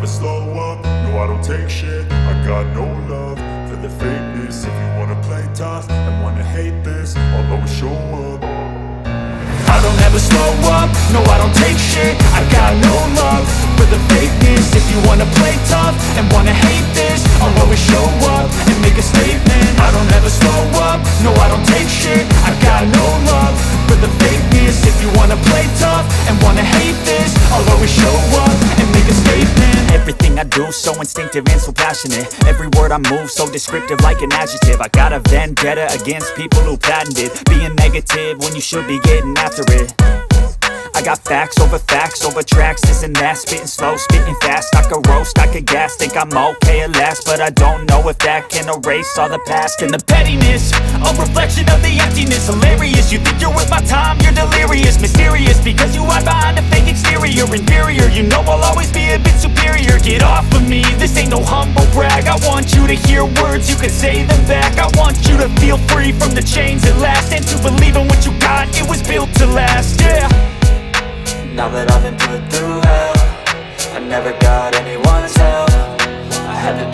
slow up, no I don't take shit. I got no love for the fakeness. If you wanna play tough and wanna hate this, I'll always show up. I don't ever slow up, no I don't take shit. I got no love for the fakeness. If you wanna play tough and wanna hate this, I'll always show up and make a statement. I don't ever slow up, no I don't take shit. I got no love for the fakeness. If you wanna play tough and wanna hate this, I'll always show up and make a statement. Everything I do so instinctive and so passionate. Every word I move so descriptive like an adjective. I got a vendetta against people who patented being negative when you should be getting after it. I got facts over tracks, this and that. Spitting slow, spitting fast, I could roast, I could gas. Think I'm okay at last, but I don't know if that can erase all the past. And the pettiness, a reflection of the emptiness. Hilarious, you think you're worth my time, you're delirious. Mysterious, because you hide behind a fake exterior. Inferior, you know I'll always be a bit superior. Get off of me, this ain't no humble brag. I want you to hear words, you can say them back. I want you to feel free from the chains at last, and to believe in what you got, it was built to last, yeah. Now that I've been put through hell, I never got anyone's help. I had to do